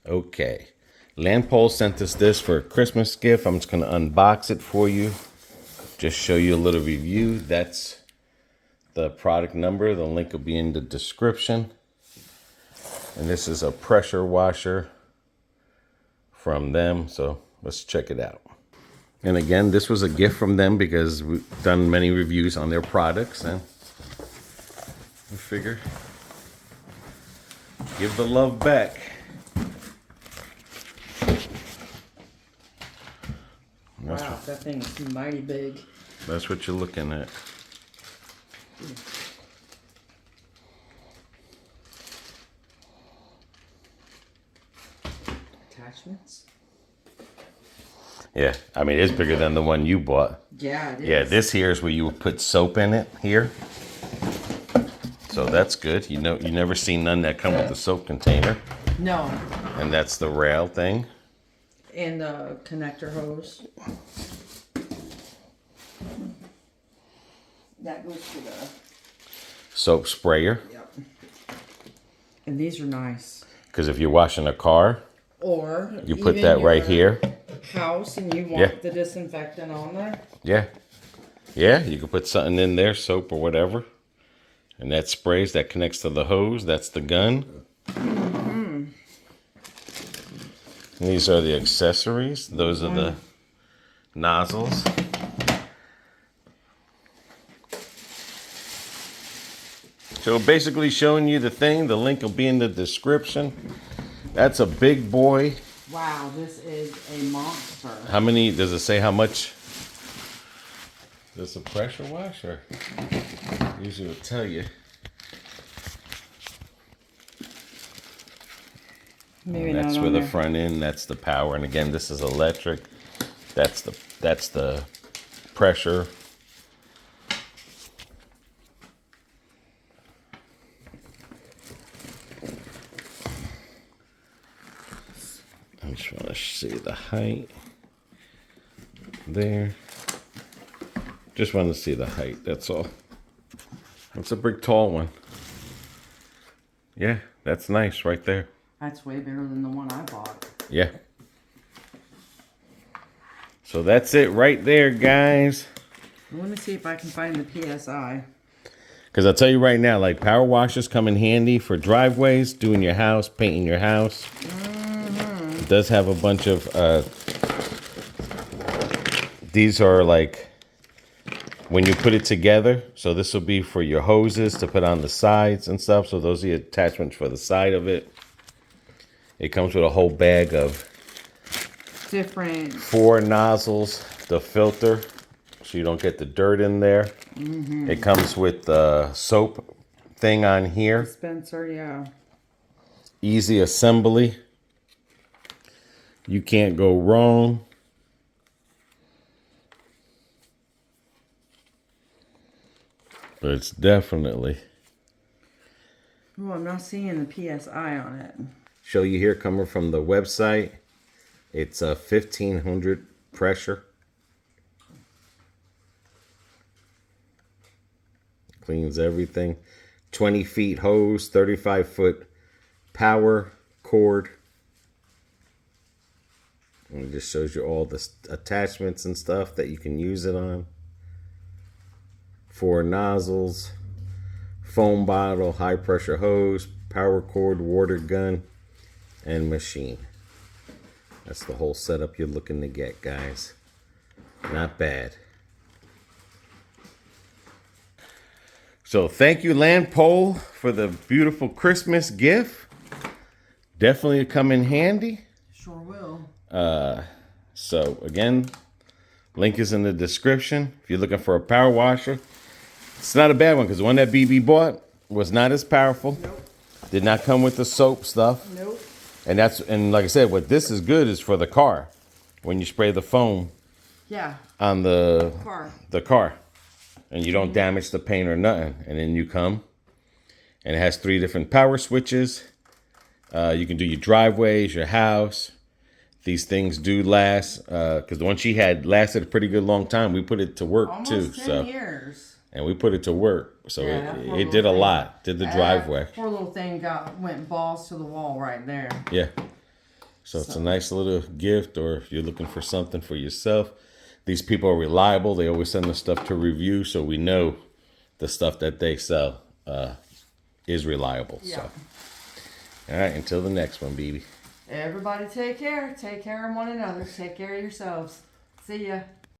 Okay. LAANPOLE sent us this for a Christmas gift. I'm just going to unbox it for you. Just show you a little review. That's the product number. The link will be in the description. And this is a pressure washer from them. So let's check it out. And again, this was a gift from them because we've done many reviews on their products. And we figure give the love back. Wow, that thing is mighty big. That's what you're looking at. Attachments? Yeah, I mean, it's bigger than the one you bought. Yeah, it is. Yeah, this here is where you would put soap in it here. So that's good. You know, you never seen none that come with the soap container. No. And that's the rail thing. And the connector hose. That goes to the soap sprayer. Yep. And these are nice. Because if you're washing a car, or you put that right here. House and you want the disinfectant on there. Yeah. Yeah, you can put something in there, soap or whatever. And that sprays, that connects to the hose. That's the gun. Mm-hmm. These are the accessories. Those are the nozzles. So basically showing you the thing. The link will be in the description. That's a big boy. Wow, this is a monster. How many, does it say how much? This a pressure washer? Usually will tell you. Maybe and that's not where the there. front end, that's the power. And again, this is electric. That's the pressure. I just want to see the height there. Just want to see the height, that's all. It's a big tall one. Yeah, that's nice right there. That's way bigger than the one I bought. Yeah. So that's it right there, guys. Let me see if I can find the PSI. Because I'll tell you right now, like power washers come in handy for driveways, doing your house, painting your house. Mm-hmm. It does have a bunch of, these are like, when you put it together, so this will be for your hoses to put on the sides and stuff. So those are the attachments for the side of it. It comes with a whole bag of different 4 nozzles, the filter, so you don't get the dirt in there. Mm-hmm. It comes with the soap thing on here. Dispenser, yeah. Easy assembly. You can't go wrong. But it's definitely. Oh, I'm not seeing the PSI on it. Show you here coming from the website. It's a 1500 pressure. Cleans everything. 20 feet hose, 35-foot power cord. And it just shows you all the attachments and stuff that you can use it on. 4 nozzles, foam bottle, high pressure hose, power cord, water gun, and machine. That's the whole setup you're looking to get, guys. Not bad. So thank you, LAANPOLE, for the beautiful Christmas gift. Definitely come in handy. Sure will. So again, link is in the description. If you're looking for a power washer, it's not a bad one because the one that BB bought was not as powerful. Nope. Did not come with the soap stuff. Nope. And like I said, what this is good is for the car. When you spray the foam on the car. And you don't damage the paint or nothing. And then you come. And it has 3 different power switches. You can do your driveways, your house. These things do last. Because the one she had lasted a pretty good long time. We put it to work too. Almost 10 years. And we put it to work. So yeah, it did a lot. Did the driveway. Poor little thing went balls to the wall right there. Yeah. So it's a nice little gift, or if you're looking for something for yourself. These people are reliable. They always send us stuff to review, so we know the stuff that they sell is reliable. Yeah. So, all right, until the next one, baby. Everybody take care. Take care of one another. Take care of yourselves. See ya.